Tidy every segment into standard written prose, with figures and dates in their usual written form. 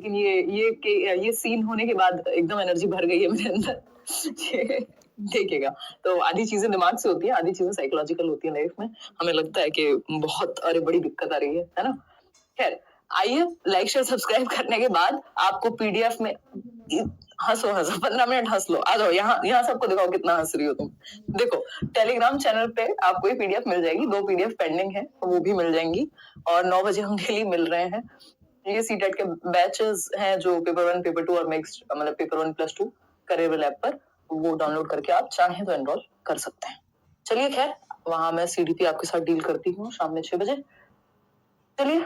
लेकिन ये सीन होने के बाद एकदम एनर्जी भर गई है मेरे अंदर। देखिएगा, तो आधी चीजें दिमाग से होती है, आधी चीजें साइकोलॉजिकल होती है लाइफ में। हमें लगता है कि बहुत अरे बड़ी दिक्कत आ रही है ना। खैर, आइए, लाइक शेयर सब्सक्राइब करने के बाद आपको पीडीएफ में हंसो 15 मिनट हंस लो, आ जाओ यहाँ सबको दिखाओ कितना हंस रही हो तुम। देखो, टेलीग्राम चैनल पे आपको ये पीडीएफ मिल जाएगी, 2 पीडीएफ पेंडिंग है, वो भी मिल जाएंगी। और 9 बजे हम डेली मिल रहे हैं। ये सीटेट के बैचेस हैं जो पेपर 1, पेपर 2 और मिक्स्ड, मतलब पेपर 1+2 करियर ऐप पर, वो डाउनलोड करके आप चाहें तो एनरोल कर सकते हैं। चलिए, खैर, वहां मैं सीडीपी आपके साथ डील करती हूँ शाम में 6 बजे। चलिए,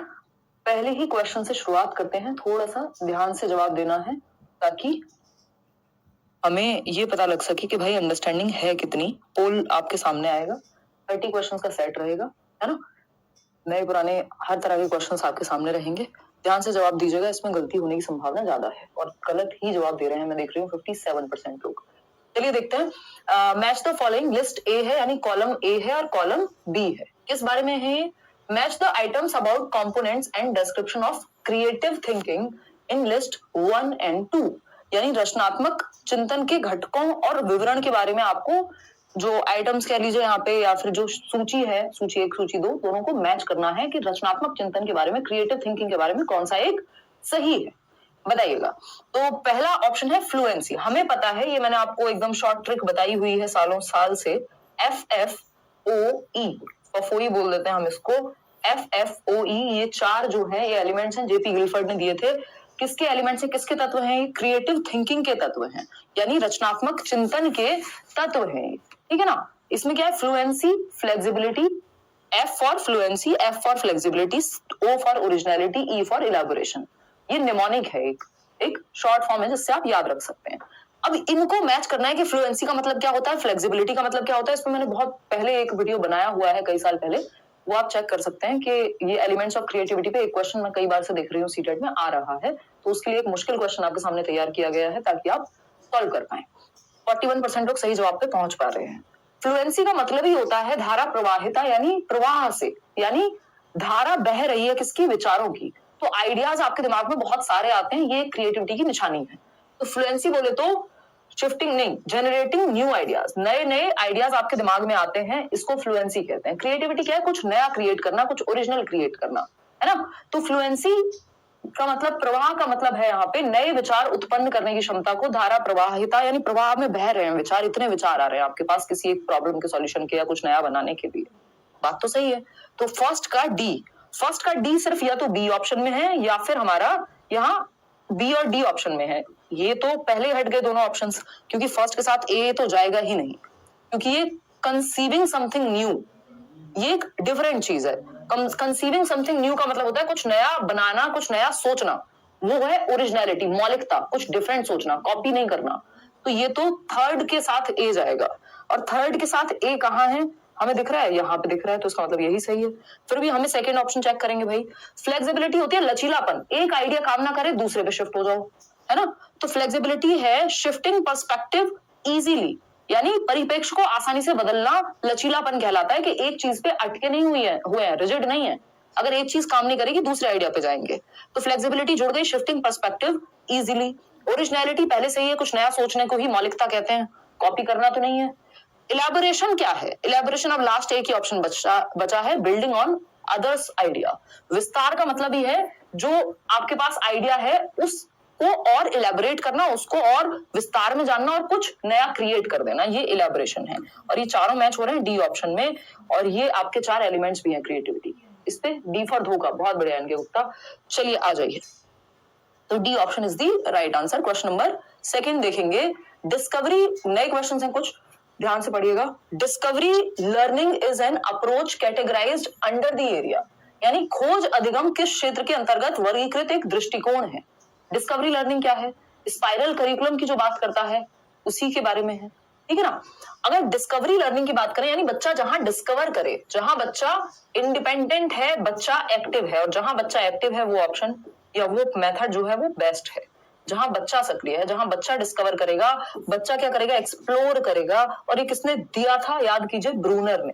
पहले ही क्वेश्चन से शुरुआत करते हैं। थोड़ा सा ध्यान से जवाब देना है ताकि हमें ये पता लग सके कि भाई अंडरस्टैंडिंग है कितनी। पोल आपके सामने आएगा, 30 क्वेश्चंस का सेट रहेगा, है ना। नए पुराने हर तरह के क्वेश्चंस आपके सामने रहेंगे। ध्यान से जवाब दीजिएगा, इसमें गलती होने की संभावना ज्यादा है और गलत ही जवाब दे रहे हैं। मैं देख रही हूँ 57% लोग। चलिए देखते हैं। Match the following, list A है यानी कॉलम ए है और कॉलम बी है। किस बारे में है? Match the items about components and description of creative thinking in list 1 and 2, यानी रचनात्मक चिंतन के घटकों और विवरण के बारे में आपको जो आइटम्स कह लीजिए यहाँ पे, या फिर जो सूची है, सूची 1 सूची 2, दोनों को मैच करना है कि रचनात्मक चिंतन के बारे में, क्रिएटिव थिंकिंग के बारे में कौन सा एक सही है, बताइएगा। तो पहला ऑप्शन है फ्लुएंसी। हमें पता है, ये मैंने आपको एकदम शॉर्ट ट्रिक बताई हुई है सालों साल से। FFOE, फफोई बोल देते हैं हम इसको। FFOE, ये 4 जो है ये एलिमेंट्स हैं, जेपी गिलफर्ड ने दिए थे। किसके एलिमेंट्स हैं, किसके तत्व हैं? क्रिएटिव थिंकिंग के तत्व हैं, यानी रचनात्मक चिंतन के तत्व हैं, ठीक है ना। इसमें क्या है? Fluency, flexibility, F for fluency, F for flexibility, O for originality, E for elaboration. ये निमोनिक है, एक शॉर्ट फॉर्म है जिससे आप याद रख सकते हैं। अब इनको मैच करना है कि फ्लुएंसी का मतलब क्या होता है, फ्लेक्सिबिलिटी का मतलब क्या होता है। इसमें मैंने बहुत पहले एक वीडियो बनाया हुआ है, कई साल पहले, वो आप चेक कर सकते हैं कि ये एलिमेंट्स ऑफ क्रिएटिविटी पे एक क्वेश्चन मैं कई बार से देख रही हूँ सीटेट में आ रहा है, तो उसके लिए एक मुश्किल क्वेश्चन आपके सामने तैयार किया गया है ताकि आप सॉल्व कर पाए। 41% लोग सही जवाब पे पहुंच पा रहे हैं। फ्लुएंसी का मतलब ही होता है धारा प्रवाहिता, यानी प्रवाह से, यानी धारा बह रही है किसकी? विचारों की। तो आइडियाज आपके दिमाग में बहुत सारे आते हैं, ये क्रिएटिविटी की निशानी है। तो फ्लुएंसी बोले तो शिफ्टिंग नहीं, जनरेटिंग न्यू आइडियाज, नए नए आइडियाज आपके दिमाग में आते हैं, इसको फ्लुएंसी कहते हैं। क्रिएटिविटी क्या है? कुछ नया क्रिएट करना, कुछ ओरिजिनल क्रिएट करना, है ना। तो फ्लुएंसी का मतलब, प्रवाह का मतलब है यहाँ पे नए विचार उत्पन्न करने की क्षमता को। धारा प्रवाहिता यानी प्रवाह में बह रहे हैं विचार, इतने विचार आ रहे हैं आपके पास किसी एक प्रॉब्लम के सॉल्यूशन के या कुछ नया बनाने के लिए। बात तो सही है। तो फर्स्ट का डी सिर्फ या तो बी ऑप्शन में है या फिर हमारा यहाँ बी और डी ऑप्शन में है। ये तो पहले हट गए दोनों ऑप्शंस, क्योंकि फर्स्ट के साथ ए तो जाएगा ही नहीं, क्योंकि ये कंसीविंग समथिंग न्यू, ये एक डिफरेंट चीज है। कंसीविंग समथिंग न्यू का मतलब होता है कुछ नया बनाना, कुछ नया सोचना, वो है ओरिजिनलिटी, मौलिकता, कुछ डिफरेंट सोचना, कॉपी नहीं करना। तो ये तो थर्ड के साथ ए जाएगा, और थर्ड के साथ ए कहाँ है? हमें दिख रहा है, यहाँ पे दिख रहा है, तो इसका मतलब यही सही है। फिर भी हमें सेकंड ऑप्शन चेक करेंगे भाई। फ्लेक्सिबिलिटी होती है लचीलापन, एक आइडिया काम ना करे दूसरे पे शिफ्ट हो जाओ, है ना। तो फ्लेक्सिबिलिटी है शिफ्टिंग पर्सपेक्टिव इजीली, यानी परिप्रेक्ष्य को आसानी से बदलना लचीलापन कहलाता है, कि एक चीज पे अटके नहीं हुए हैं, रिजिड नहीं है। अगर एक चीज काम नहीं करेगी दूसरे आइडिया पे जाएंगे। तो फ्लेक्सिबिलिटी जुड़ गई, शिफ्टिंग पर्सपेक्टिव इजीली। ओरिजिनलिटी पहले से ही है, कुछ नया सोचने को ही मौलिकता कहते हैं, कॉपी करना तो नहीं है। इलैबोरेशन क्या है? इलैबोरेशन अब लास्ट एक ही ऑप्शन बचा है, बिल्डिंग ऑन अदर्स आइडिया। विस्तार का मतलब ही है जो आपके पास आइडिया है उसको और इलैबोरेट करना, उसको और विस्तार में जानना और कुछ नया क्रिएट कर देना, ये इलैबोरेशन है। और ये चारों मैच हो रहे हैं डी ऑप्शन में, और ये आपके 4 एलिमेंट्स भी हैं क्रिएटिविटी। इस पे डी फॉर धोखा, बहुत बढ़िया इनके गुप्ता। चलिए आ जाइए, तो D option is the right answer. Question number 2 देखेंगे। डिस्कवरी, नए क्वेश्चन हैं कुछ, ध्यान से पढ़िएगा। Discovery learning is an approach categorised under the area, यानी खोज अधिगम किस क्षेत्र के अंतर्गत वर्गीकृत एक दृष्टिकोण है। डिस्कवरी लर्निंग क्या है? स्पाइरल करिकुलम की जो बात करता है उसी के बारे में है, ठीक है ना। अगर डिस्कवरी लर्निंग की बात करें, यानी बच्चा जहां डिस्कवर करे, जहां बच्चा इंडिपेंडेंट है, बच्चा एक्टिव है, और जहां बच्चा एक्टिव है वो ऑप्शन या वो मेथड जो है वो बेस्ट है। जहां बच्चा सक्रिय है, जहां बच्चा डिस्कवर करेगा, बच्चा क्या करेगा? एक्सप्लोर करेगा। और ये किसने दिया था? याद कीजिए, ब्रूनर ने।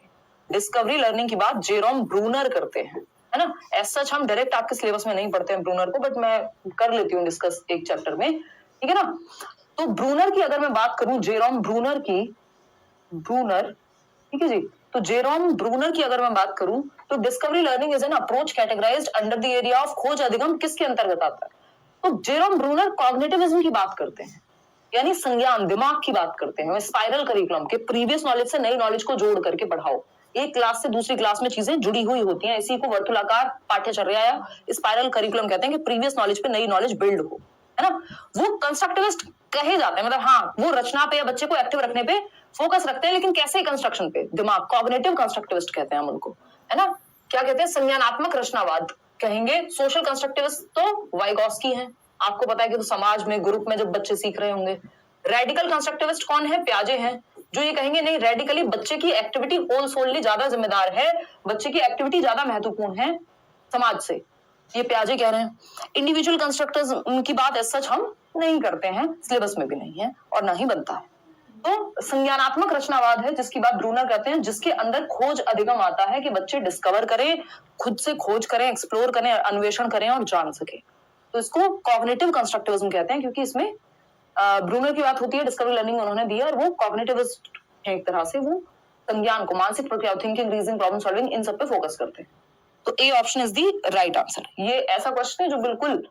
डिस्कवरी लर्निंग की बात जेरोम ब्रूनर करते हैं, है ना। एज सच हम डायरेक्ट आपके सिलेबस में नहीं पढ़ते हैं ब्रूनर को, बट मैं कर लेती हूँ डिस्कस एक चैप्टर में, ठीक है ना। तो ब्रूनर की अगर मैं बात करूं, जेरोम ब्रूनर की, ब्रूनर, ठीक है जी, तो जेरोम ब्रूनर की अगर मैं बात करूं तो discovery learning is an approach categorised under the area of खोज अधिगम किसके अंतर्गत आता है? तो जेरोम ब्रूनर कॉग्निटिविज्म की बात करते हैं, यानी संज्ञान दिमाग की बात करते हैं। स्पाइरल करिकुलम के प्रीवियस नॉलेज से नई नॉलेज को जोड़ करके पढ़ाओ, एक क्लास से दूसरी क्लास में चीजें जुड़ी हुई होती हैं, इसी को वर्तुलाकार पाठ्यचर्या या स्पाइरल करिकुलम कहते हैं कि प्रीवियस नॉलेज पे नई नॉलेज बिल्ड हो, है ना। वो कंस्ट्रक्टिविस्ट कहे जाते हैं, मतलब हाँ वो रचना पे या बच्चे को एक्टिव रखने पे फोकस रखते हैं, लेकिन कैसे कंस्ट्रक्शन पे, दिमाग, कॉग्निटिव कंस्ट्रक्टिविस्ट कहते हैं हम उनको, है ना। क्या कहते हैं? संज्ञानात्मक रचनावाद कहेंगे। सोशल कंस्ट्रक्टिविस्ट तो वाइगॉस्की हैं, आपको पता है कि तो समाज में ग्रुप में जब बच्चे सीख रहे होंगे। रेडिकल कंस्ट्रक्टिविस्ट कौन है? प्याजे हैं, जो ये कहेंगे नहीं रेडिकली बच्चे की एक्टिविटी होल सोलली ज्यादा जिम्मेदार है, बच्चे की एक्टिविटी ज्यादा महत्वपूर्ण है समाज से, ये प्याजे कह रहे हैं। इंडिविजुअल कंस्ट्रक्टर्स की बात एज सच हम नहीं करते हैं, सिलेबस में भी नहीं है और ना ही बनता है। तो संज्ञानात्मक रचनावाद है जिसकी बात ब्रूनर कहते हैं, जिसके अंदर खोज अधिगम आता है कि बच्चे डिस्कवर करें, खुद से खोज करें, एक्सप्लोर करें, अन्वेषण करें और जान सके। तो इसको कॉग्निटिव कंस्ट्रक्टिविज्म कहते हैं, क्योंकि इसमें ब्रूनर की बात होती है, डिस्कवरी लर्निंग उन्होंने दी है, और वो कॉग्निटिविस्ट है एक तरह से, वो संज्ञान को, मानसिक प्रक्रिया, थिंकिंग, रीजनिंग, प्रॉब्लम सॉल्विंग, इन सब पे फोकस करते हैं। तो A option is the right answer. ये ऐसा क्वेश्चन है जो बिल्कुल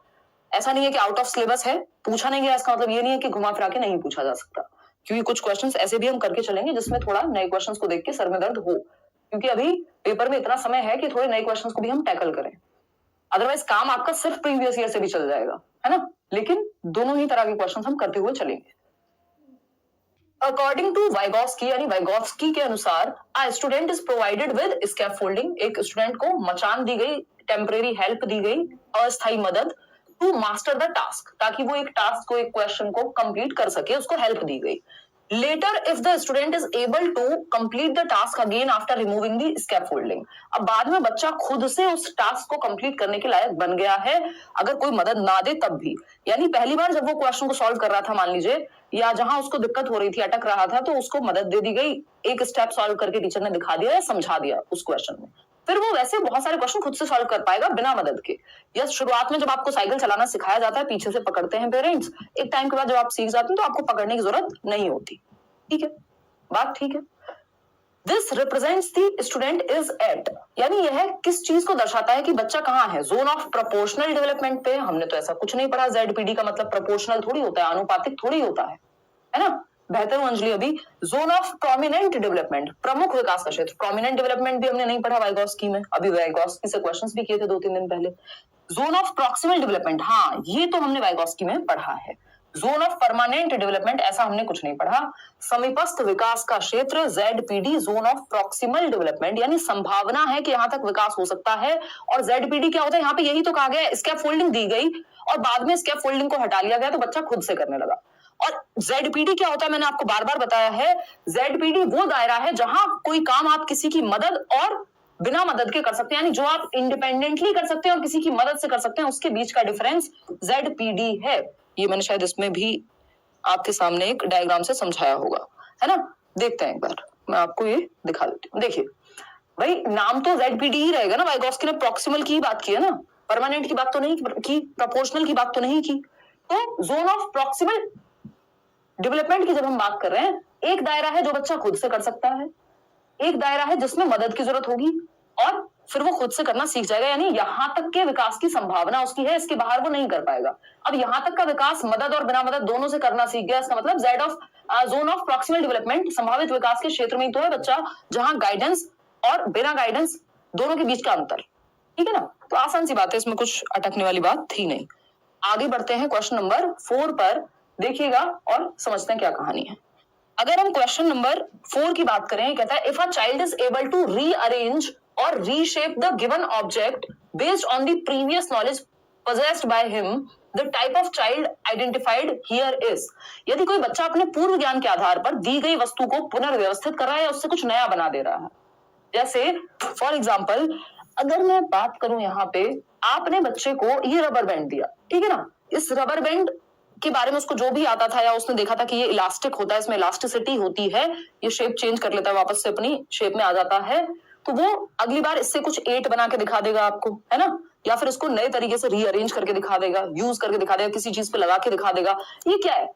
ऐसा नहीं है कि आउट ऑफ सिलेबस है, पूछा नहीं गया, इसका मतलब ये नहीं है कि घुमा फिरा के नहीं पूछा जा सकता, क्योंकि कुछ क्वेश्चंस ऐसे भी हम करके चलेंगे जिसमें थोड़ा नए क्वेश्चंस को देख के सर में दर्द हो, क्योंकि अभी पेपर में इतना समय है कि थोड़े नए क्वेश्चंस को भी हम टैकल करें। अदरवाइज काम आपका सिर्फ प्रीवियस ईयर से भी चल जाएगा, है ना, लेकिन दोनों ही तरह के क्वेश्चंस हम करते हुए चलेंगे। अकॉर्डिंग टू वाइगॉस्की, यानी वाइगॉस्की के अनुसार, a student is provided with scaffolding, एक स्टूडेंट को मचान दी गई, टेम्परेरी हेल्प दी गई, अस्थायी मदद, टू मास्टर द टास्क, ताकि वो एक टास्क को, एक क्वेश्चन को कंप्लीट कर सके, उसको हेल्प दी गई। Later, if the student is able to complete the task again after removing the scaffolding, अब बाद में बच्चा खुद से उस टास्क को कंप्लीट करने के लायक बन गया है, अगर कोई मदद ना दे तब भी, यानी पहली बार जब वो क्वेश्चन को सॉल्व कर रहा था मान लीजिए, या जहां उसको दिक्कत हो रही थी, अटक रहा था, तो उसको मदद दे दी गई, एक स्टेप सॉल्व करके टीचर ने दिखा दिया या समझा दिया उस क्वेश्चन में, फिर वो वैसे बहुत सारे क्वेश्चन खुद से सॉल्व कर पाएगा बिना मदद के। या शुरुआत में जब आपको साइकिल चलाना सिखाया जाता है, पीछे से पकड़ते हैं पेरेंट्स, एक टाइम के बाद जब आप सीख जाते हैं तो आपको पकड़ने की जरूरत नहीं होती, ठीक है, बात ठीक है। This represents the student is at, यानी यह किस चीज को दर्शाता है कि बच्चा कहां है? जोन ऑफ प्रोपोर्शनल डेवलपमेंट पे। हमने तो ऐसा कुछ नहीं पढ़ा, जेडपीडी का मतलब प्रोपोर्शनल थोड़ी होता है, आनुपातिक थोड़ी होता है ना। बेहतर हूं अंजलि अभी। जोन ऑफ प्रोमिनेंट डेवलपमेंट, प्रमुख विकास का क्षेत्र। प्रोमिनेंट डेवलपमेंट भी हमने नहीं पढ़ा वाइगॉस्की में, अभी वाइगॉस्की से क्वेश्चंस भी किए थे 2-3 दिन पहले। जोन ऑफ प्रॉक्सिमल डेवलपमेंट, हाँ ये तो हमने वाइगॉस्की में पढ़ा है। जोन ऑफ परमानेंट डेवलपमेंट ऐसा हमने कुछ नहीं पढ़ा। समीपस्थ विकास का क्षेत्र, ZPD. Zone of proximal development, यानी संभावना है कि यहां तक विकास हो सकता है। और जेडपीडी क्या होता है? यहाँ पे यही तो कहा गया, स्कैफोल्डिंग दी गई और बाद में स्कैफोल्डिंग को हटा लिया गया तो बच्चा खुद से करने लगा। और जेडपीडी क्या होता है? मैंने आपको बार बार बताया है, जेडपीडी वो दायरा है जहां कोई काम आप किसी की मदद और बिना मदद के कर सकते हैं, यानी जो आप इंडिपेंडेंटली कर सकते हैं और किसी की मदद से कर सकते हैं, उसके बीच का डिफरेंस जेडपीडी है। ये मैंने शायद इसमें भी आपके सामने एक डायग्राम से समझाया होगा, है ना। देखते हैं एक बार, मैं आपको ये दिखा देती हूँ। देखिए भाई, नाम तो जेडपीडी ही रहेगा ना, वाइगॉस्की ने प्रॉक्सिमल की बात की है ना, परमानेंट की बात तो नहीं की, प्रोपोर्शनल की बात तो नहीं की। तो जोन ऑफ प्रॉक्सिमल डेवलपमेंट की जब हम बात कर रहे हैं, एक दायरा है जो बच्चा खुद से कर सकता है, एक दायरा है जिसमें मदद की जरूरत होगी और फिर वो खुद से करना सीख जाएगा, यानी यहां तक के विकास की संभावना उसकी है, इसके बाहर वो नहीं कर पाएगा। अब यहां तक का विकास मदद और बिना मदद दोनों से करना सीख गया, इसका मतलब Z of zone of proximal development संभावित विकास के क्षेत्र में ही तो है बच्चा, जहां गाइडेंस और बिना गाइडेंस दोनों के बीच का अंतर, ठीक है ना। तो आसान सी बात है, इसमें कुछ अटकने वाली बात थी नहीं। आगे बढ़ते हैं क्वेश्चन नंबर 4 पर, देखिएगा और समझते हैं क्या कहानी है। अगर हम क्वेश्चन नंबर 4 की बात करें, कहता है if a child is able to rearrange or reshape the given object based on the previous knowledge possessed by him, the type of child identified here is। यदि कोई बच्चा अपने पूर्व ज्ञान के आधार पर दी गई वस्तु को पुनर्व्यवस्थित कर रहा है या उससे कुछ नया बना दे रहा है, जैसे फॉर एग्जाम्पल अगर मैं बात करूं, यहाँ पे आपने बच्चे को ये रबर बैंड दिया, ठीक है ना, इस रबर बैंड के बारे में उसको जो भी आता था या उसने देखा था कि ये इलास्टिक होता है, इसमें इलास्टिसिटी होती है, ये शेप चेंज कर लेता है, वापस से अपनी शेप में आ जाता है, तो वो अगली बार इससे कुछ 8 बना के दिखा देगा आपको, है ना, या फिर उसको नए तरीके से रीअरेंज करके दिखा देगा, यूज करके दिखा देगा, किसी चीज पे लगा के दिखा देगा। ये क्या है?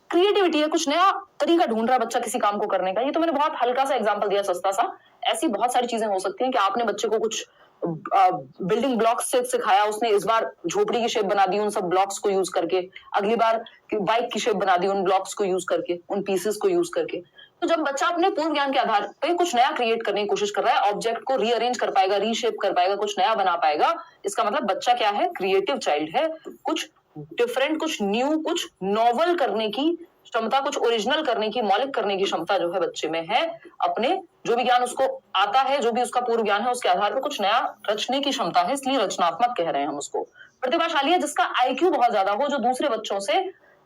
क्रिएटिविटी है, कुछ नया तरीका ढूंढ रहा है बच्चा किसी काम को करने का। ये तो मैंने बहुत हल्का सा एग्जांपल दिया, सस्ता सा। ऐसी बहुत सारी चीजें हो सकती हैं कि आपने बच्चे को कुछ बिल्डिंग ब्लॉक्स से सिखाया, उसने इस बार झोपड़ी की शेप बना दी उन सब ब्लॉक्स को यूज करके, अगली बार बाइक की शेप बना दी उन ब्लॉक्स को यूज करके, उन पीसेस को यूज करके। तो जब बच्चा अपने पूर्व ज्ञान के आधार पे कुछ नया क्रिएट करने की कोशिश कर रहा है, ऑब्जेक्ट को रीअरेंज कर पाएगा, रीशेप कर पाएगा, कुछ नया बना पाएगा, इसका मतलब बच्चा क्या है? क्रिएटिव चाइल्ड है। कुछ डिफरेंट, कुछ न्यू, कुछ नॉवल करने की क्षमता, कुछ ओरिजिनल करने की, मौलिक करने की क्षमता जो है बच्चे में है। अपने जो भी ज्ञान उसको आता है, जो भी उसका पूर्व ज्ञान है, उसके आधार पर कुछ नया रचने की क्षमता है, इसलिए रचनात्मक कह रहे हैं हम उसको। प्रतिभाशाली है जिसका आईक्यू बहुत ज्यादा हो, जो दूसरे बच्चों से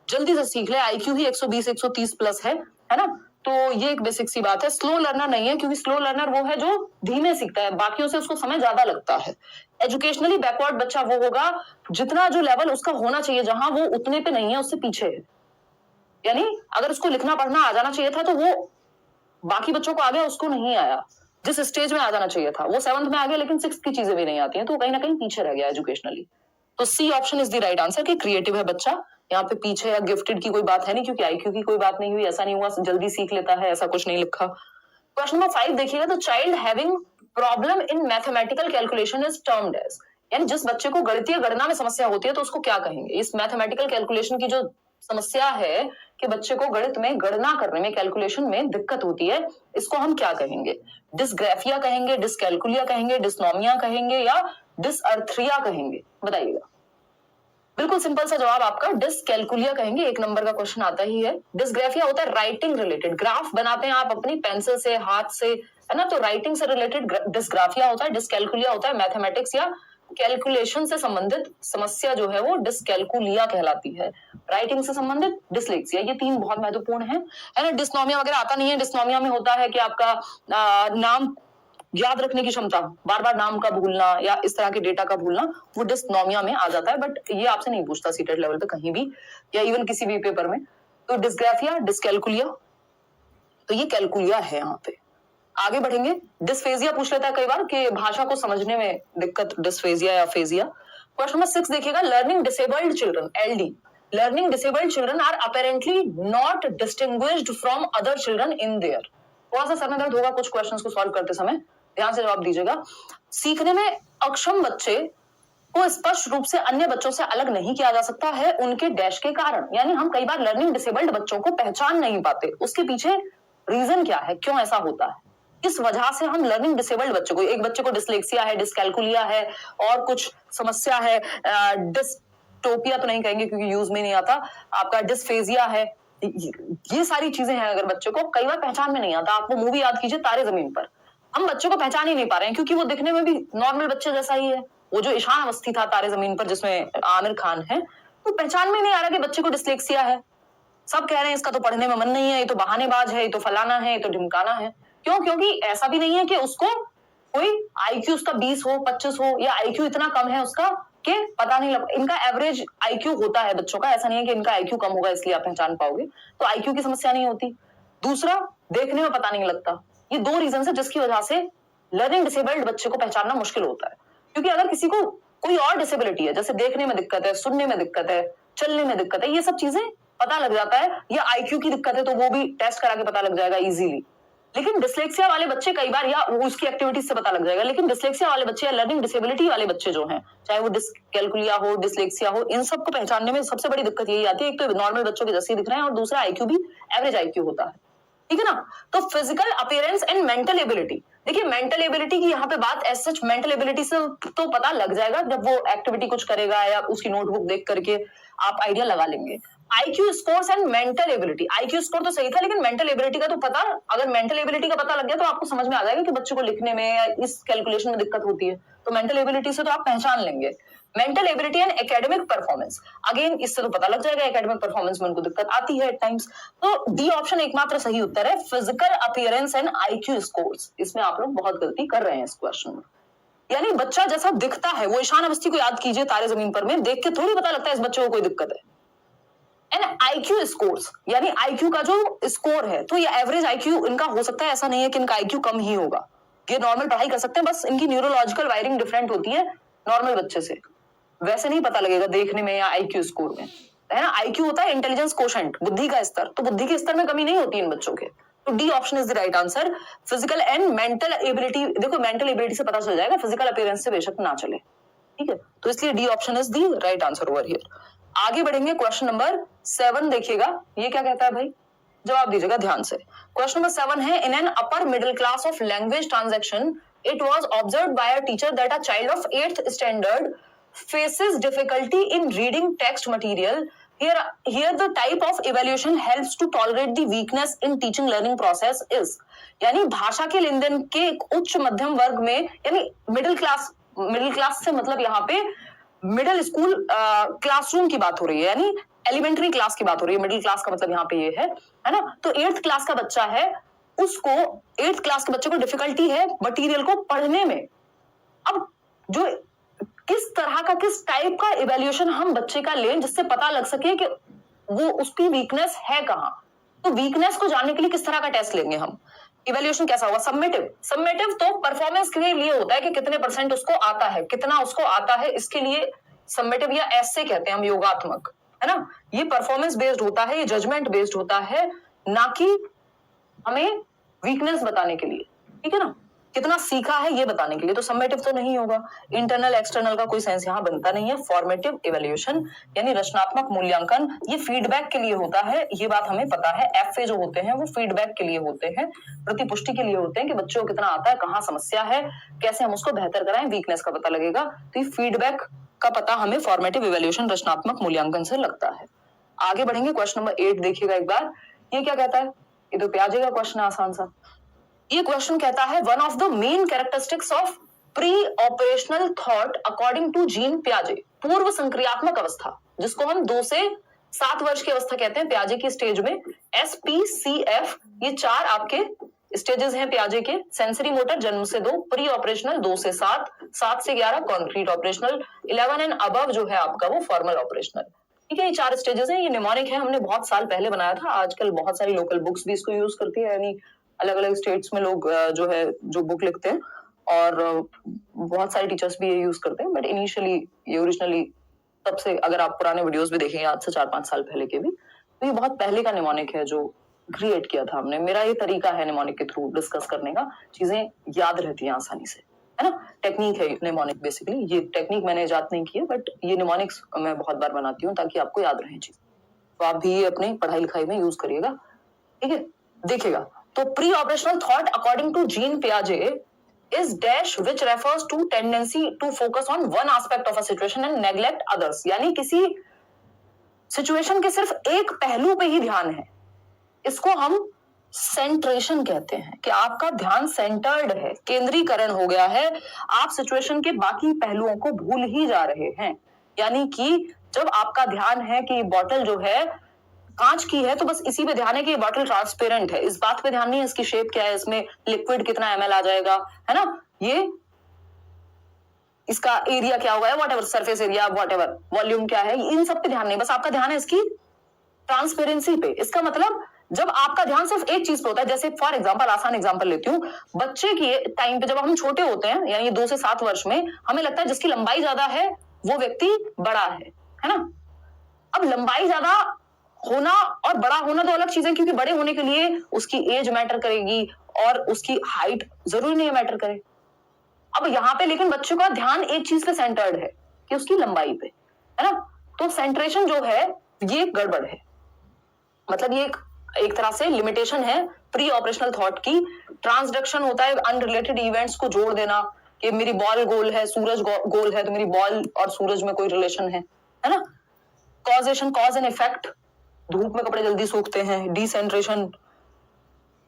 जल्दी से सीख ले। आईक्यू ही 120 130 प्लस है ना, तो ये एक बेसिक सी बात है। स्लो लर्नर नहीं है, क्योंकि स्लो लर्नर वो है जो धीमे सीखता है, बाकियों से उसको समय ज्यादा लगता है। एजुकेशनली बैकवर्ड बच्चा वो होगा जितना जो लेवल उसका होना चाहिए, जहां वो उतने पे नहीं है, उससे पीछे है। यानी अगर उसको लिखना पढ़ना आ जाना चाहिए था, तो वो बाकी बच्चों को आ गया, उसको नहीं आया। जिस स्टेज में आ जाना चाहिए था वो 7th में आ गया, लेकिन 6th की चीजें भी नहीं आती हैं, तो कहीं ना कहीं पीछे रह गया एजुकेशनली। तो C option is the right answer कि क्रिएटिव है बच्चा। यहाँ पे पीछे या गिफ्टेड की कोई बात है नहीं, क्योंकि आईक्यू की कोई बात नहीं हुई, ऐसा नहीं हुआ जल्दी सीख लेता है, ऐसा कुछ नहीं लिखा। क्वेश्चन नंबर 5 देखिएगा, तो child having problem in mathematical calculation is termed as, यानी जिस बच्चे को गणितीय गणना में समस्या होती है तो उसको क्या कहेंगे? इस मैथमेटिकल कैलकुलेशन की जो समस्या है कि बच्चे को गणित में गणना करने में, कैलकुलेशन में दिक्कत होती है, इसको हम क्या कहेंगे? डिस्ग्राफिया कहेंगे, डिसकैल्कुलिया कहेंगे, डिस्नोमिया कहेंगे, या डिसअर्थरिया कहेंगे? बताइएगा। बिल्कुल सिंपल सा जवाब आपका डिसकैल्कुलिया कहेंगे। 1 नंबर का क्वेश्चन आता ही है। डिसग्राफिया होता है राइटिंग रिलेटेड, ग्राफ बनाते हैं आप अपनी पेंसिल से, हाथ से, है ना, तो राइटिंग से रिलेटेड डिसग्राफिया होता है। डिसकैल्कुलिया होता है मैथमेटिक्स या कैलकुलेशन से संबंधित समस्या जो है वो डिसकैल्कुलिया कहलाती है। राइटिंग से संबंधित डिसलेक्सिया, ये 3 बहुत महत्वपूर्ण है ना। डिस्नोमिया वगैरह आता नहीं है। डिस्नोमिया में होता है कि आपका नाम याद रखने की क्षमता, बार बार नाम का भूलना या इस तरह के डेटा का भूलना, वो डिस्नोमिया में आ जाता है। बट ये आपसे नहीं पूछता सीटेट लेवल पे कहीं भी, या इवन किसी भी पेपर में। तो डिसग्राफिया, डिसकैल्कुलिया, तो ये कैलकुलिया है। यहाँ पे आगे बढ़ेंगे। डिस्फेजिया पूछ लेता है कई बार कि भाषा को समझने में दिक्कत, डिस्फेजिया या फेजिया। क्वेश्चन नंबर 6 देखिएगा, learning disabled children, LD, learning disabled children are apparently not distinguished from other children in there. थोड़ा सा सर में दर्द होगा कुछ क्वेश्चंस को सॉल्व करते समय, ध्यान से जवाब दीजिएगा। सीखने में अक्षम बच्चे को स्पष्ट रूप से अन्य बच्चों से अलग नहीं किया जा सकता है उनके डैश के कारण। यानी हम कई बार लर्निंग डिसेबल्ड बच्चों को पहचान नहीं पाते, उसके पीछे रीजन क्या है, क्यों ऐसा होता है? इस वजह से हम लर्निंग डिसेबल्ड बच्चों को, एक बच्चे को डिसलेक्सिया है, डिसकैल्कुलिया है, और कुछ समस्या है, डिस्टोपिया तो नहीं कहेंगे क्योंकि यूज में नहीं आता, आपका डिस्फेजिया है, ये सारी चीजें हैं। अगर बच्चे को कई बार पहचान में नहीं आता, आप वो मूवी याद कीजिए तारे जमीन पर, हम बच्चों को पहचान ही नहीं पा रहे हैं क्योंकि वो दिखने में भी नॉर्मल बच्चे जैसा ही है। वो जो ईशान अवस्थी था तारे जमीन पर जिसमें आमिर खान है, तो पहचान में नहीं आ रहा कि बच्चे को डिसलेक्सिया है। सब कह रहे हैं इसका तो पढ़ने में मन नहीं है, ये तो बहानेबाज है, ये तो फलाना है, ये तो ढिमकाना है। क्यों? क्योंकि ऐसा भी नहीं है कि उसको कोई आईक्यू उसका 20 हो, 25 हो, या आईक्यू इतना कम है उसका कि पता नहीं लग, इनका एवरेज आईक्यू होता है बच्चों का, ऐसा नहीं है कि इनका आईक्यू कम होगा इसलिए आप पहचान पाओगे, तो आईक्यू की समस्या नहीं होती। दूसरा, देखने में पता नहीं लगता। ये 2 रीजन है जिसकी वजह से लर्निंग डिसेबल्ड बच्चे को पहचानना मुश्किल होता है। क्योंकि अगर किसी को कोई और डिसेबिलिटी है, जैसे देखने में दिक्कत है, सुनने में दिक्कत है, चलने में दिक्कत है, ये सब चीजें पता लग जाता है, या आईक्यू की दिक्कत है तो वो भी टेस्ट करा के पता लग जाएगा इजीली। लेकिन डिसलेक्सिया वाले बच्चे कई बार, या वो उसकी एक्टिविटीज से पता लग जाएगा, लेकिन डिसलेक्सिया वाले बच्चे या लर्निंग डिसेबिलिटी वाले बच्चे जो हैं, चाहे वो डिसकैल्कुलिया हो, डिसलेक्सिया हो, इन सबको पहचानने में सबसे बड़ी दिक्कत यही आती है, एक तो नॉर्मल बच्चों के जैसे दिख रहे हैं, और दूसरा आईक्यू भी एवरेज आईक्यू होता है। ठीक है ना। तो physical appearance and mental ability, देखिए मेंटल एबिलिटी की यहाँ पे बात, एज सच मेंटल एबिलिटी से तो पता लग जाएगा जब वो एक्टिविटी कुछ करेगा या उसकी नोटबुक देख करके आप आइडिया लगा लेंगे। IQ scores and mental ability, IQ score तो सही था, लेकिन मेंटल एबिलिटी का तो पता, अगर मेंटल एबिलिटी का पता लग गया तो आपको समझ में आ जाएगा कि बच्चे को लिखने में या इस कैलकुलेशन में दिक्कत होती है, तो मेंटल एबिलिटी से तो आप पहचान लेंगे। Mental ability and academic performance, again इससे तो पता लग जाएगा एकेडमिक परफॉर्मेंस में उनको दिक्कत आती है एट टाइम्स, तो डी ऑप्शन एकमात्र सही उत्तर है, physical appearance and IQ scores. इसमें आप लोग बहुत गलती कर रहे हैं इस क्वेश्चन में। यानी बच्चा जैसा दिखता है, वो ईशान अवस्थी को याद कीजिए तारे जमीन पर में, देख के थोड़ी पता लगता है इस बच्चे को कोई दिक्कत है। एंड आईक्यू स्कोर्स, यानी आईक्यू का जो स्कोर है, तो ये एवरेज आईक्यू इनका हो सकता है, ऐसा नहीं है कि इनका आईक्यू कम ही होगा। ये नॉर्मल पढ़ाई कर सकते हैं, बस इनकी न्यूरोलॉजिकल वायरिंग डिफरेंट होती है नॉर्मल बच्चे से। वैसे नहीं पता लगेगा देखने में या आईक्यू स्कोर में, है ना। आईक्यू होता है इंटेलिजेंस कोशेंट, बुद्धि का स्तर, तो बुद्धि के स्तर में कमी नहीं होती इन बच्चों के। तो D option is the right answer. Physical and mental ability, देखो मेंटल एबिलिटी से पता चल जाएगा, फिजिकल अपीयरेंस से बेशक ना चले, ठीक है। तो इसलिए D option is the right answer over here. आगे बढ़ेंगे, क्वेश्चन नंबर 7 देखिएगा, ये क्या कहता है भाई, जवाब दीजिएगा ध्यान से। क्वेश्चन नंबर 7 है, in an upper middle class of language transaction it was observed bye a teacher that a child of 8th standard faces difficulty in reading text material. Here the type of evaluation helps to tolerate the weakness in teaching learning process is, यानी भाषा के लेन then के एक उच्च मध्यम वर्ग में, यानी मिडिल क्लास से मतलब यहाँ पे मिडिल स्कूल क्लासरूम की बात हो रही है, यानी एलिमेंट्री क्लास की बात हो रही है। मिडिल क्लास का मतलब यहाँ पे ये है ना। तो 8th क्लास का बच्चा है, उसको 8th क्लास के बच्चे को डिफिकल्टी है मटीरियल को पढ़ने में। अब जो किस तरह का, किस टाइप का इवैल्यूएशन हम बच्चे का लें जिससे पता लग सके कि वो उसकी वीकनेस है कहां। तो वीकनेस को जानने के लिए किस तरह का टेस्ट लेंगे हम, इवैल्यूएशन कैसा होगा, सम्मेटिव तो परफॉर्मेंस के लिए होता है कि कितने % उसको आता है, कितना उसको आता है, इसके लिए सम्मेटिव या ऐसे कहते हैं हम योगात्मक, है ना। ये परफॉर्मेंस बेस्ड होता है, ये जजमेंट बेस्ड होता है, ना कि हमें वीकनेस बताने के लिए, ठीक है ना, कितना सीखा है ये बताने के लिए। तो सम्मेटिव तो नहीं होगा, इंटरनल एक्सटर्नल का कोई सेंस यहाँ बनता नहीं है। फॉर्मेटिव इवैल्यूएशन यानी रचनात्मक मूल्यांकन, ये फीडबैक के लिए होता है, ये बात हमें पता है। एफए जो होते हैं वो फीडबैक के लिए होते हैं, प्रतिपुष्टि के लिए होते हैं कि बच्चों को कितना आता है, कहाँ समस्या है, कैसे हम उसको बेहतर कराएं, वीकनेस का पता लगेगा। तो ये फीडबैक का पता हमें फॉर्मेटिव इवैल्यूएशन रचनात्मक मूल्यांकन से लगता है। आगे बढ़ेंगे, क्वेश्चन नंबर 8 देखिएगा एक बार, ये क्या कहता है, ये तो प्याजे का क्वेश्चन है आसान सा। ये क्वेश्चन कहता है, one of the main characteristics of pre operational thought according to Jean पियाजे, पूर्व संक्रियात्मक अवस्था, जिसको हम 2 से 7 वर्ष की अवस्था कहते हैं पियाजे की स्टेज में। SPCF, ये 4 आपके स्टेजेस हैं पियाजे के। सेंसरी मोटर जन्म से 2, प्री ऑपरेशनल 2 से 7, 7 से 11 कॉन्क्रीट ऑपरेशनल, 11 एंड अबव जो है आपका वो फॉर्मल ऑपरेशनल, ठीक है। ये 4 स्टेजेस हैं, ये निमोनिक है, हमने बहुत साल पहले बनाया था, आजकल बहुत सारी लोकल बुक्स भी इसको यूज करती है, यानी अलग अलग स्टेट्स में लोग जो है जो बुक लिखते हैं, और बहुत सारे टीचर्स भी ये यूज करते हैं। बट इनिशियली ये ओरिजिनली तब से, अगर आप पुराने वीडियोस भी देखेंगे आज से 4-5 साल पहले के भी, तो ये बहुत पहले का निमोनिक है जो क्रिएट किया था हमने। मेरा ये तरीका है निमोनिक के थ्रू डिस्कस करने का, चीजें याद रहती हैं आसानी से, है ना। टेक्निक है निमोनिक बेसिकली, ये टेक्निक मैंने इजाद नहीं की है, बट ये निमोनिक्स मैं बहुत बार बनाती हूँ ताकि आपको याद रहे चीज। तो आप भी ये अपने पढ़ाई लिखाई में यूज करिएगा, ठीक है। देखिएगा, तो pre operational thought according to Jean पियाजे is dash which refers to tendency to focus on one aspect of a situation and neglect others, यानी किसी सिचुएशन के सिर्फ एक पहलू पे ही ध्यान है, इसको हम सेंट्रेशन कहते हैं, कि आपका ध्यान सेंटर्ड है, केंद्रीकरण हो गया है, आप सिचुएशन के बाकी पहलुओं को भूल ही जा रहे हैं। यानी कि जब आपका ध्यान है कि बॉटल जो है कांच की है, तो बस इसी पे ध्यान है कि ये बॉटल ट्रांसपेरेंट है, इस बात पे ध्यान नहीं है इसकी शेप क्या है, इसमें लिक्विड कितना ml आ जाएगा, है ना, ये इसका एरिया क्या हुआ है, whatever, surface area, whatever, volume क्या है, इन सब पे ध्यान नहीं, बस आपका ध्यान है इसकी ट्रांसपेरेंसी पे। इसका मतलब जब आपका ध्यान सिर्फ एक चीज पे होता है, जैसे फॉर एग्जांपल, आसान एग्जांपल लेती हूँ, बच्चे के टाइम पे जब हम छोटे होते हैं, यानी 2 से 7 वर्ष में, हमें लगता है जिसकी लंबाई ज्यादा है वो व्यक्ति बड़ा है ना। अब लंबाई ज्यादा होना और बड़ा होना दो अलग चीजें, क्योंकि बड़े होने के लिए उसकी एज मैटर करेगी और उसकी हाइट जरूरी नहीं मैटर करे। अब यहाँ पे लेकिन बच्चों का ध्यान एक चीज पे सेंटर्ड है कि उसकी लंबाई पे, है ना। तो सेंट्रेशन जो है ये गड़बड़ है, मतलब ये एक तरह से लिमिटेशन है प्री ऑपरेशनल थॉट की। ट्रांसडक्शन होता है अनरिलेटेड इवेंट्स को जोड़ देना, कि मेरी बॉल गोल है, सूरज गोल है, तो मेरी बॉल और सूरज में कोई रिलेशन है ना। कॉजेशन, कॉज एंड इफेक्ट, धूप में कपड़े जल्दी सूखते हैं। डिसेंट्रेशन,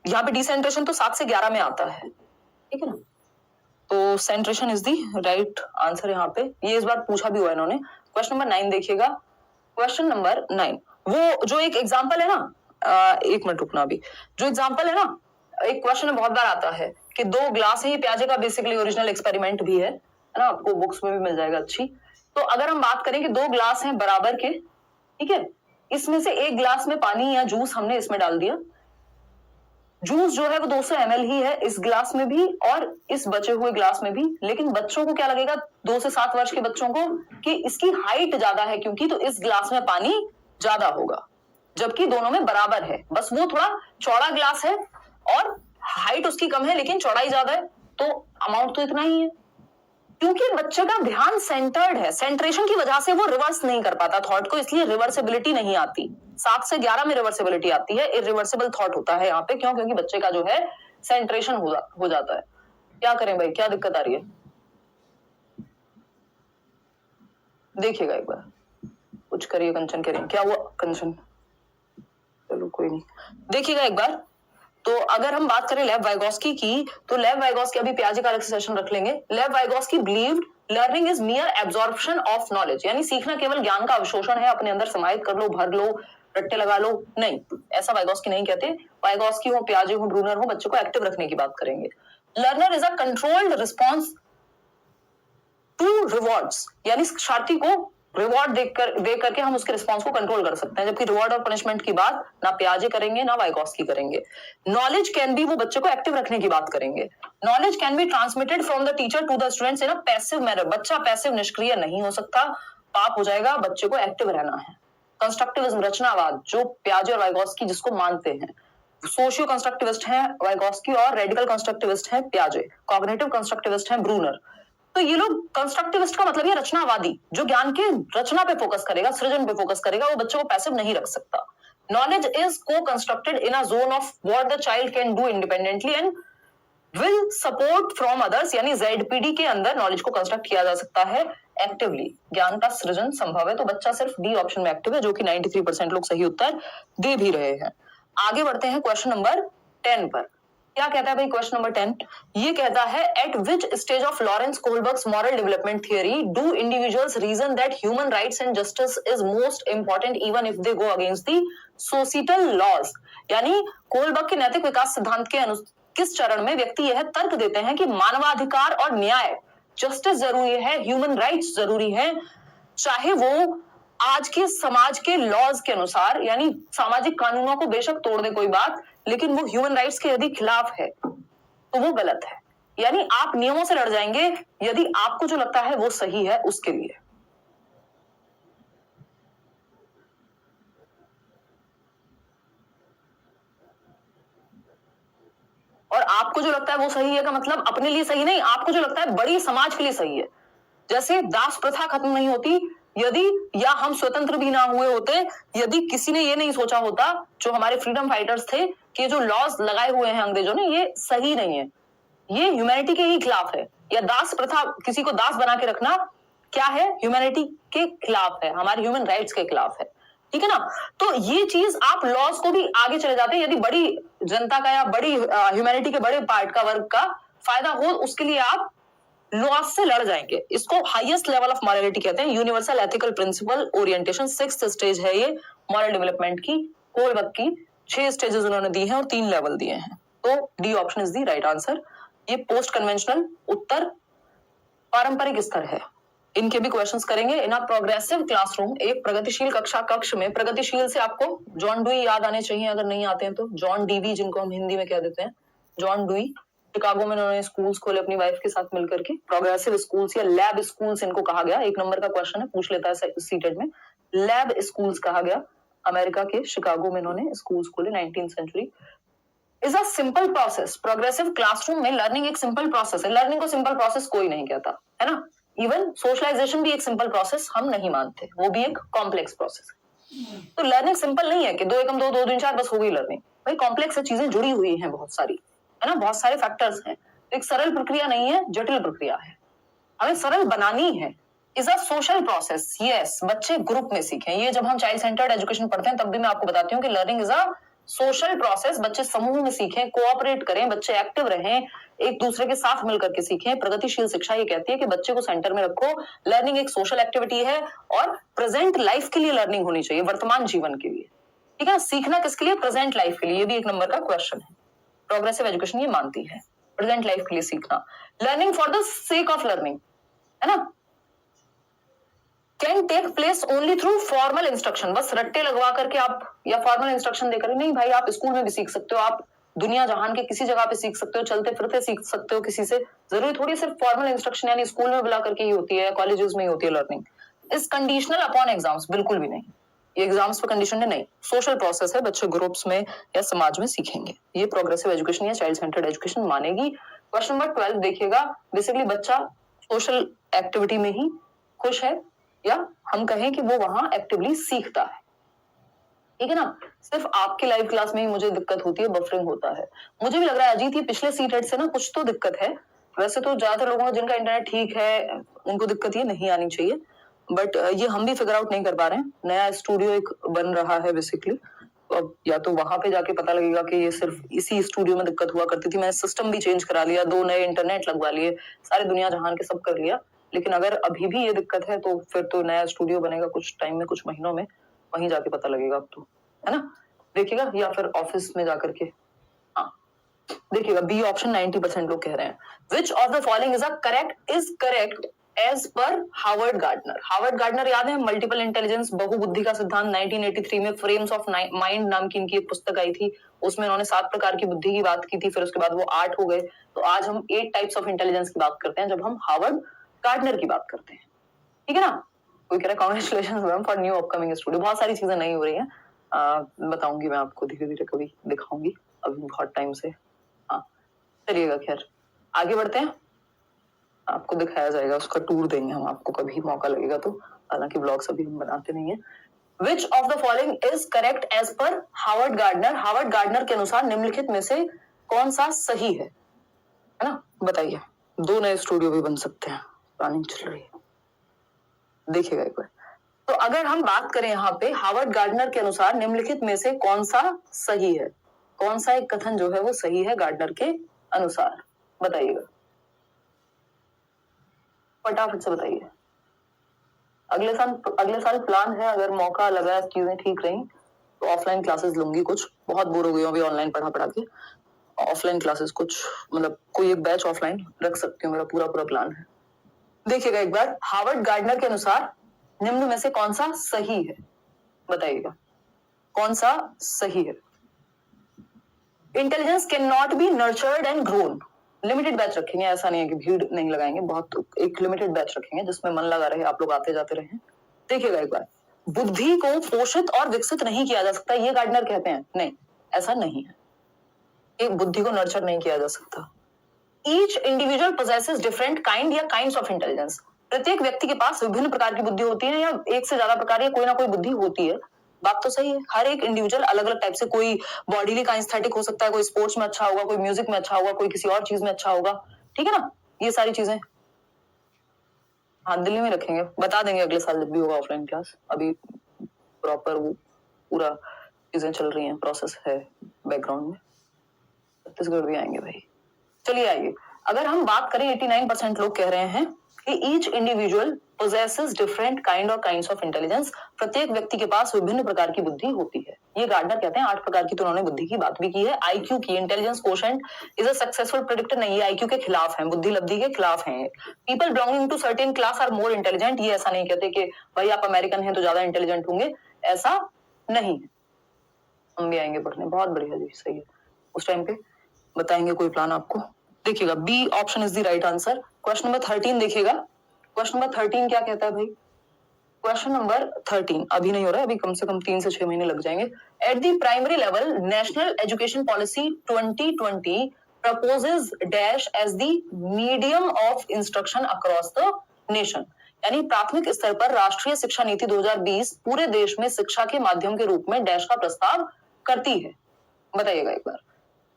यहाँ पे डिसेंट्रेशन तो 7 से 11 में आता है, ठीक है ना। तो सेंट्रेशन इज दी राइट आंसर यहाँ पे, ये इस बार पूछा भी हुआ है इन्होंने। क्वेश्चन नंबर 9 देखिएगा, क्वेश्चन नंबर 9, वो जो एक एग्जाम्पल है ना, एक मिनट रुकना, अभी जो एग्जाम्पल है ना, एक क्वेश्चन में बहुत बार आता है कि 2 ग्लास है, ये पियाजे का बेसिकली ओरिजिनल एक्सपेरिमेंट भी है ना, आपको बुक्स में भी मिल जाएगा अच्छी। तो अगर हम बात करें कि 2 ग्लास हैं बराबर के, ठीक है, इसमें से एक ग्लास में पानी या जूस हमने इसमें डाल दिया, जूस जो है वो 200 ml ही है इस ग्लास में भी और इस बचे हुए ग्लास में भी, लेकिन बच्चों को क्या लगेगा 2 से 7 वर्ष के बच्चों को कि इसकी हाइट ज्यादा है क्योंकि, तो इस ग्लास में पानी ज्यादा होगा, जबकि दोनों में बराबर है, बस वो थोड़ा चौड़ा ग्लास है और हाइट उसकी कम है लेकिन चौड़ाई ज्यादा है, तो अमाउंट तो इतना ही है। क्योंकि बच्चे का ध्यान सेंटर्ड है, सेंट्रेशन की वजह से वो रिवर्स नहीं कर पाता थॉट को, इसलिए रिवर्सिबिलिटी नहीं आती। 7 से 11 में रिवर्सिबिलिटी आती है, इरिवर्सिबल थॉट होता है यहाँ पे, क्यों? क्योंकि बच्चे का जो है सेंट्रेशन हो जाता है। क्या करें भाई, क्या दिक्कत आ रही है? देखिएगा एक बार, कुछ करिए। कंचन कह रही है, क्या हुआ कंचन? चलो कोई नहीं, देखिएगा एक बार। तो अगर हम बात करें लेव वाइगोस्की की, तो लेव वाइगोस्की, अभी पियाजे का अलग सेशन रख लेंगे। लेव Vygotsky believed learning is मियर absorption of knowledge, यानी सीखना केवल ज्ञान का अवशोषण है, अपने अंदर समाहित कर लो, भर लो, रट्टे लगा लो, नहीं, ऐसा वाइगोस्की नहीं कहते। वाइगोस्की हो, पियाजे हो, ब्रूनर हो, बच्चों को एक्टिव रखने की बात करेंगे। Learner is a controlled response to rewards, यानी शिक्षार्थी को रिवॉर्ड दे करके हम उसके रिस्पॉन्स को कंट्रोल कर सकते हैं, जबकि रिवॉर्ड और पनिशमेंट की बात ना पियाजे करेंगे ना वाइगोस्की करेंगे। नॉलेज कैन बी, वो बच्चे को एक्टिव रखने की बात करेंगे। Knowledge can be transmitted from the teacher to the students in a passive manner, बच्चा पैसिव निष्क्रिय नहीं हो सकता, पाप हो जाएगा, बच्चे को एक्टिव रहना है। कंस्ट्रक्टिविज्म, रचनावाद, जो पियाजे और वाइगोस्की जिसको मानते हैं। सोशियो कंस्ट्रक्टिविस्ट है वाइगोस्की और रेडिकल कंस्ट्रक्टिविस्ट है पियाजे। कॉग्निटिव कंस्ट्रक्टिविस्ट है ब्रूनर। तो ये लोग, कंस्ट्रक्टिविस्ट का मतलब ये रचनावादी, जो ज्ञान के रचना पे फोकस करेगा, सृजन पे फोकस करेगा, वो बच्चों को पैसिव नहीं रख सकता। नॉलेज इज को constructed in a zone of what the child can do independently and will support from others, यानी जेडपीडी के अंदर नॉलेज को कंस्ट्रक्ट किया जा सकता है एक्टिवली। ज्ञान का सृजन संभव है, तो बच्चा सिर्फ डी ऑप्शन में एक्टिव है, जो कि 93% लोग सही उत्तर दे भी रहे हैं। आगे बढ़ते हैं क्वेश्चन नंबर 10 पर। क्या कहता है भाई क्वेश्चन नंबर 10? ये कहता है, at which stage of Lawrence Kohlberg's moral development theory do individuals reason that human rights and justice is most important even if they go against the societal laws, यानी Kohlberg के नैतिक विकास सिद्धांत के किस चरण में व्यक्ति यह तर्क देते हैं कि मानवाधिकार और न्याय, जस्टिस जरूरी है, ह्यूमन राइट्स जरूरी है, चाहे वो आज के समाज के लॉज के अनुसार, यानी सामाजिक कानूनों को बेशक तोड़ दे कोई बात, लेकिन वो ह्यूमन राइट्स के यदि खिलाफ है तो वो गलत है। यानी आप नियमों से लड़ जाएंगे यदि आपको जो लगता है वो सही है उसके लिए। और आपको जो लगता है वो सही है का मतलब अपने लिए सही नहीं, आपको जो लगता है बड़ी समाज के लिए सही है। जैसे दास प्रथा खत्म नहीं होती यदि, या हम स्वतंत्र भी ना हुए होते यदि किसी ने ये नहीं सोचा होता, जो हमारे फ्रीडम फाइटर्स थे, कि जो लॉज लगाए हुए हैं अंग्रेजों ने ये सही नहीं है, ये ह्यूमैनिटी के ही खिलाफ है। या दास प्रथा, किसी को दास बना के रखना क्या है? ह्यूमैनिटी के खिलाफ है, हमारे ह्यूमन राइट्स के खिलाफ है, ठीक है ना? तो ये चीज आप लॉज को भी आगे चले जाते हैं, यदि बड़ी जनता का या बड़ी ह्यूमैनिटी के बड़े पार्ट का वर्ग का फायदा हो, उसके लिए आप लॉज से लड़ जाएंगे। इसको हाईएस्ट लेवल ऑफ मॉरलिटी कहते हैं, universal ethical principle orientation, 6th stage है ये मॉरल डेवलपमेंट की। कोलबर्ग की 6 स्टेजेस उन्होंने दी हैं और 3 लेवल दिए हैं, तो D option is the right answer. ये पोस्ट कन्वेंशनल उत्तर पारंपरिक स्तर है, इनके भी क्वेश्चंस करेंगे इन अ प्रोग्रेसिव क्लासरूम। एक प्रगतिशील कक्षा कक्ष में, प्रगतिशील से आपको जॉन डुई याद आने चाहिए, अगर नहीं आते हैं तो जॉन डीवी, जिनको हम हिंदी में कह देते हैं जॉन डुई। शिकागो में उन्होंने स्कूल्स खोले अपनी वाइफ के साथ मिलकर के, प्रोग्रेसिव स्कूल्स या लैब स्कूल्स इनको कहा गया। 1 नंबर का क्वेश्चन है, पूछ लेता है सीटेड में, लैब स्कूल्स कहा गया। अमेरिका के शिकागो में इन्होंने स्कूल्स खोले 19th century. Is a simple process, progressive classroom में लर्निंग एक सिंपल प्रोसेस है। लर्निंग को सिंपल प्रोसेस कोई नहीं कहता है ना, इवन सोशलाइजेशन भी एक सिंपल प्रोसेस हम नहीं मानते, वो भी एक कॉम्प्लेक्स प्रोसेस है। तो लर्निंग सिंपल नहीं है कि 2 एकम 2 2 3 4 बस हो गई लर्निंग, भाई कॉम्प्लेक्स है, चीजें जुड़ी हुई हैं बहुत सारी, है ना, बहुत सारे फैक्टर्स हैं। एक सरल प्रक्रिया नहीं है, जटिल प्रक्रिया है, हमें सरल बनानी है। Is a social process, yes, बच्चे ग्रुप में सीखें। ये जब हम चाइल्ड सेंटर्ड एजुकेशन पढ़ते हैं तब भी मैं आपको बताती हूँ कि learning is a social process, बच्चे समूह में सीखें, कोऑपरेट करें, बच्चे एक्टिव रहें, एक दूसरे के साथ मिलकर के सीखें। प्रगतिशील शिक्षा ये कहती है कि बच्चे को सेंटर में रखो, लर्निंग एक सोशल एक्टिविटी है और प्रेजेंट लाइफ के लिए लर्निंग होनी चाहिए, वर्तमान जीवन के लिए, ठीक है। सीखना किसके लिए? प्रेजेंट लाइफ के लिए, ये भी 1 नंबर का क्वेश्चन है। प्रोग्रेसिव एजुकेशन ये मानती है प्रेजेंट लाइफ के लिए सीखना। Learning for the sake of learning, है ना, can take place only through formal instruction, बस रट्टे लगवा करके आप या फॉर्मल इंस्ट्रक्शन देकर नहीं, भाई आप स्कूल में भी सीख सकते हो, आप दुनिया जहान के किसी जगह पे सीख सकते हो, चलते फिरते सीख सकते हो किसी से, जरूरी थोड़ी सिर्फ फॉर्मल इंस्ट्रक्शन यानी स्कूल में बुला करके ही होती है, कॉलेजेस में ही होती है लर्निंग। इस कंडीशनल अपॉन एग्जाम्स, बिल्कुल भी नहीं, ये एग्जाम्स पे कंडीशन है नहीं, सोशल प्रोसेस है, बच्चे ग्रुप्स में या समाज में सीखेंगे, ये प्रोग्रेसिव एजुकेशन या चाइल्ड सेंटर्ड एजुकेशन मानेगी। क्वेश्चन नंबर 12 देखिएगा, बेसिकली बच्चा सोशल एक्टिविटी में ही खुश है या हम कहें कि वो वहां एक्टिवली सीखता है, ठीक है ना। सिर्फ आपकी लाइव क्लास में ही मुझे दिक्कत होती है, बफरिंग होता है। मुझे भी लग रहा है अजीत ये पिछले सीटेट से ना कुछ तो दिक्कत है, वैसे तो ज्यादातर लोगों को जिनका इंटरनेट ठीक है उनको दिक्कत ये नहीं आनी चाहिए, बट ये हम भी फिगर आउट नहीं कर पा रहे हैं। नया स्टूडियो एक बन रहा है बेसिकली, अब या तो वहां पे जाके पता लगेगा कि ये सिर्फ इसी स्टूडियो में दिक्कत हुआ करती थी, मैंने सिस्टम भी चेंज करा लिया, 2 नए इंटरनेट लगवा लिए, सारी दुनिया जहान के सब कर लिया, लेकिन अगर अभी भी ये दिक्कत है तो फिर तो नया स्टूडियो बनेगा कुछ टाइम में, कुछ महीनों में, वहीं जाके पता लगेगा अब तो, है ना। देखिएगा, या फिर ऑफिस में जाकर के, हाँ देखिएगा बी ऑप्शन 90% लोग कह रहे हैं। Which of the following is correct as per Howard Gardner. Howard Gardner याद है, मल्टीपल इंटेलिजेंस, बहुबुद्धि का सिद्धांत, 1983 में फ्रेम्स ऑफ माइंड नाम की इनकी एक पुस्तक आई थी, उसमें उन्होंने 7 प्रकार की बुद्धि की बात की थी, फिर उसके बाद वो 8 हो गए, तो आज हम 8 टाइप्स ऑफ इंटेलिजेंस की बात करते हैं जब हम हार्वर्ड गार्डनर की बात करते हैं, ठीक है ना। कोई कह रहा है congratulations ma'am for new upcoming studio, बहुत सारी चीजें नहीं हो रही है, बताऊंगी मैं आपको धीरे धीरे, कभी दिखाऊंगी, अभी बहुत टाइम से। हाँ चलिएगा, खैर आगे बढ़ते हैं, आपको दिखाया जाएगा, उसका टूर देंगे हम आपको कभी मौका लगेगा तो, हालांकि ब्लॉग्स अभी हम बनाते नहीं है। Which of the following is correct as per Howard Gardner. Howard Gardner के अनुसार निम्नलिखित में से कौन सा सही है ना, बताइए। 2 नए स्टूडियो भी बन सकते हैं, प्लानिंग चल रही है, देखिएगा एक बार। तो अगर हम बात करें यहाँ पे हार्वर्ड गार्डनर के अनुसार निम्नलिखित में से कौन सा सही है, कौन सा एक कथन जो है वो सही है गार्डनर के अनुसार, बताइएगा, फटाफट से बताइए। अगले साल प्लान है, अगर मौका लगा, चीजें ठीक रही तो ऑफलाइन क्लासेस लूंगी, कुछ बहुत बोर हो गई हूँ अभी ऑनलाइन पढ़ा के, ऑफलाइन क्लासेस कुछ मतलब कोई एक बैच ऑफलाइन रख सकती हूँ, मेरा पूरा प्लान है। देखिएगा एक बार, हार्वर्ड गार्डनर के अनुसार निम्न में से कौन सा सही है, बताइएगा कौन सा सही है। Intelligence can not be nurtured and grown. Limited batch रखेंगे, ऐसा नहीं है कि भीड़ नहीं लगाएंगे, बहुत एक लिमिटेड बैच रखेंगे जिसमें मन लगा रहे, आप लोग आते जाते रहे। देखिएगा एक बार, बुद्धि को पोषित और विकसित नहीं किया जा सकता, ये गार्डनर कहते हैं, नहीं ऐसा नहीं है, एक बुद्धि को नर्चर नहीं किया जा सकता। Each individual possesses different kind या काइंड्स ऑफ इंटेलिजेंस। प्रत्येक व्यक्ति के पास विभिन्न प्रकार की बुद्धि होती है, या एक से ज्यादा प्रकार या कोई ना कोई बुद्धि होती है, बात तो सही है। हर एक इंडिविजुअल अलग अलग टाइप से, कोई बॉडीली काइनेस्थेटिक हो सकता है, कोई स्पोर्ट्स में अच्छा होगा, कोई म्यूजिक में अच्छा होगा, कोई किसी और चीज में अच्छा होगा, ठीक है ना, ये सारी चीजें। हाँ दिल्ली में रखेंगे, बता देंगे अगले साल जब भी होगा ऑफलाइन क्लास, अभी प्रॉपर वो पूरा चीजें चल रही हैं, प्रोसेस है बैकग्राउंड में। छत्तीसगढ़ भी आएंगे भाई, चलिए आइए। अगर हम बात करें 89% लोग कह रहे हैं कि each individual possesses different kind और काइंड्स ऑफ इंटेलिजेंस, प्रत्येक व्यक्ति के पास विभिन्न प्रकार की बुद्धि होती है, ये गार्डनर कहते हैं। 8 प्रकार की तो उन्होंने बुद्धि की बात भी की है। आईक्यू की, intelligence quotient is a successful predictor, नहीं, ये आईक्यू के खिलाफ है, बुद्धि लब्धि के खिलाफ है। People belonging to certain class are more intelligent, ये ऐसा नहीं कहते कि भाई आप अमेरिकन हैं तो ज्यादा इंटेलिजेंट होंगे, ऐसा नहीं है। हम भी आएंगे पढ़ने, बहुत बढ़िया जी, सही है, उस टाइम पे बताएंगे कोई प्लान आपको। देखिएगा B option is the right answer. Question number 13 देखिएगा, क्वेश्चन नंबर 13 क्या कहता है भाई। क्वेश्चन नंबर 13 अभी नहीं हो रहा है, अभी कम से कम 3 से 6 महीने लग जाएंगे। At the primary level National Education Policy 2020 proposes dash as the medium of instruction across the nation, यानी प्राथमिक स्तर पर राष्ट्रीय शिक्षा नीति 2020 पूरे देश में शिक्षा के माध्यम के रूप में डैश का प्रस्ताव करती है, बताइएगा एक बार।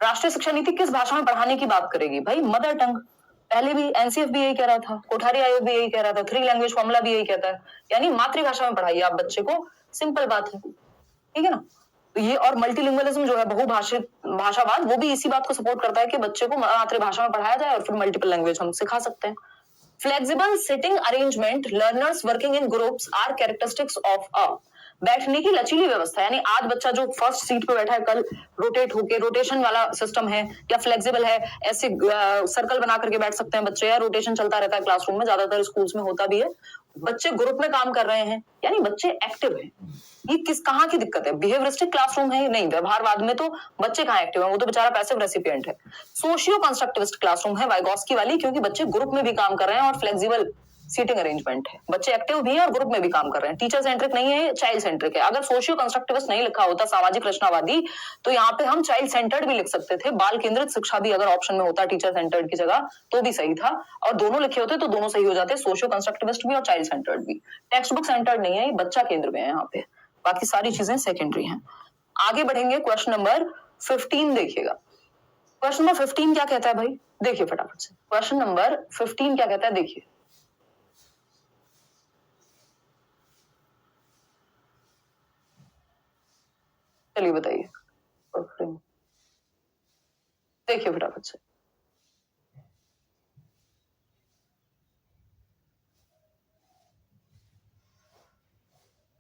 राष्ट्रीय शिक्षा नीति किस भाषा में पढ़ाने की बात करेगी भाई, मदर टंग। पहले भी एनसीएफ भी यही कह रहा था, कोठारी आयोग भी यही कह रहा था, 3 लैंग्वेज फॉर्मूला भी यही कहता है, यानी मातृभाषा में पढ़ाइए आप बच्चे को, सिंपल बात है, ठीक है ना। तो ये और मल्टीलिंगुअलिज्म जो है, बहुभाषित भाषावाद, वो भी इसी बात को सपोर्ट करता है कि बच्चे को मातृभाषा में पढ़ाया जाए और फिर मल्टीपल लैंग्वेज हम सिखा सकते हैं। Flexible seating arrangement, learners working in groups are characteristics of a. बैठने की लचीली व्यवस्था, यानी आज बच्चा जो फर्स्ट सीट पे बैठा है कल रोटेट होके, रोटेशन वाला सिस्टम है या फ्लेक्सिबल है, ऐसे सर्कल बना करके बैठ सकते हैं बच्चे, या रोटेशन चलता रहता है क्लासरूम में, ज्यादातर स्कूल्स में होता भी है। बच्चे ग्रुप में काम कर रहे हैं, यानी बच्चे एक्टिव हैं। ये किस कहाँ की दिक्कत है? बिहेवियरिस्टिक क्लासरूम है? नहीं, व्यवहारवाद में तो बच्चे कहाँ एक्टिव है, वो तो बेचारा पैसिव रेसिपिएंट है। सोशियो कंस्ट्रक्टिविस्ट क्लासरूम है वाइगोस्की वाली, क्योंकि बच्चे ग्रुप में भी काम कर रहे हैं और फ्लेक्सिबल सीटिंग अरेंजमेंट है, बच्चे एक्टिव भी हैं और ग्रुप में भी काम कर रहे हैं। टीचर सेंट्रिक नहीं है, चाइल्ड सेंट्रिक है। अगर सोशियो कंस्ट्रक्टिविस्ट नहीं लिखा होता, सामाजिक रचनावादी, तो यहाँ पे हम चाइल्ड सेंटर्ड भी लिख सकते थे। बाल केंद्रित शिक्षा भी अगर ऑप्शन में होता टीचर सेंटर्ड की जगह तो भी सही था, और दोनों लिखे होते तो दोनों सही हो जाते, सोशियो कंस्ट्रक्टिविस्ट भी और चाइल्ड सेंटर्ड भी। टेक्स्ट बुक सेंटर्ड नहीं है, ये बच्चा केंद्र में है यहाँ पे, बाकी सारी चीजें सेकेंडरी हैं। आगे बढ़ेंगे, क्वेश्चन नंबर 15 देखिएगा। क्वेश्चन नंबर 15 क्या कहता है भाई, देखिए फटाफट से। क्वेश्चन नंबर 15 क्या कहता है, देखिए। चलिए बताइए, देखिए फटाफट से।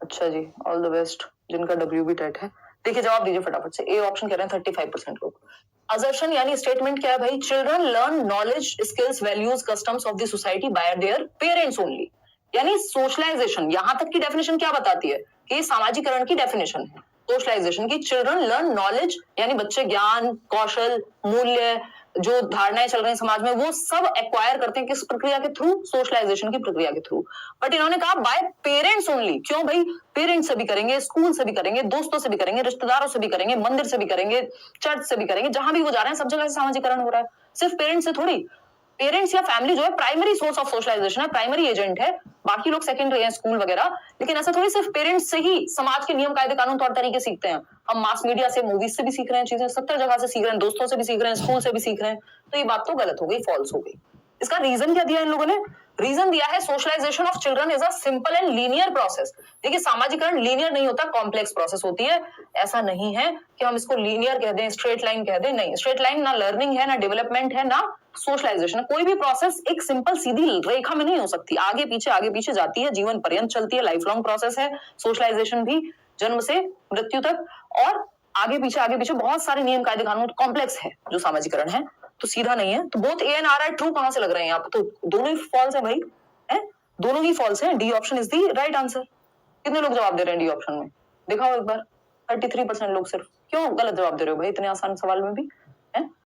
अच्छा जी, ऑल द बेस्ट जिनका डब्ल्यू भी टेट है। देखिए जवाब दीजिए फटाफट से। ए ऑप्शन कह रहे हैं 35% लोग। असर्शन यानी स्टेटमेंट क्या है भाई? Children learn knowledge, skills, values, customs of the society bye their parents only. यानी सोशलाइजेशन, यहां तक की डेफिनेशन क्या बताती है कि सामाजिकरण की डेफिनेशन है सोशलाइजेशन की। चिल्ड्रन लर्न नॉलेज यानी बच्चे ज्ञान, कौशल, मूल्य, जो धारणाएं चल रही हैं समाज में, वो सब एक्वायर करते हैं किस प्रक्रिया के थ्रू? सोशलाइजेशन की प्रक्रिया के थ्रू। बट इन्होंने कहा बाय पेरेंट्स ओनली। क्यों भाई? पेरेंट्स से भी करेंगे, स्कूल से भी करेंगे, दोस्तों से भी करेंगे, रिश्तेदारों से भी करेंगे, मंदिर से भी करेंगे, चर्च से भी करेंगे, जहां भी वो जा रहे हैं सब जगह से सामाजिकरण हो रहा है, सिर्फ पेरेंट्स से थोड़ी। पेरेंट्स या फैमिली जो है प्राइमरी सोर्स ऑफ सोशलाइजेशन है, प्राइमरी एजेंट है, बाकी लोग सेकेंडरी हैं, स्कूल वगैरह। लेकिन ऐसा थोड़ी सिर्फ पेरेंट्स से ही समाज के नियम कायदे कानून तौर तरीके सीखते हैं। हम मास मीडिया से, मूवीज से भी सीख रहे हैं चीजें, 70 जगह से सीख रहे हैं, दोस्तों से भी सीख रहे हैं, स्कूल से भी सीख रहे हैं। तो ये बात तो गलत हो गई, फॉल्स हो गई। इसका रीजन क्या दिया इन लोगों ने? रीजन दिया है socialisation of children is a simple and linear process. देखिए सामाजिकरण लीनियर नहीं होता, कॉम्प्लेक्स प्रोसेस होती है। ऐसा नहीं है कि हम इसको लीनियर कह दें, स्ट्रेट लाइन कह दें, नहीं। स्ट्रेट लाइन ना लर्निंग है, ना डेवलपमेंट है, ना सोशलाइजेशन। कोई भी प्रोसेस एक सिंपल सीधी रेखा में नहीं हो सकती, आगे पीछे जाती है, जीवन पर्यंत चलती है, लाइफ लॉन्ग प्रोसेस है। सोशलाइजेशन भी जन्म से मृत्यु तक, और आगे पीछे बहुत सारे नियम कायदे कानून, कॉम्प्लेक्स है जो सामाजिकरण है, तो सीधा नहीं है। तो both A and R true कहां से लग रहे हैं यहाँ पे? तो दोनों ही फॉल्स है भाई, है? दोनों ही फॉल्स है। D option is the right answer. कितने लोग जवाब दे रहे हैं डी ऑप्शन में? दिखाओ एक बार। 33% लोग सिर्फ। क्यों गलत जवाब दे रहे हो भाई इतने आसान सवाल में भी, है?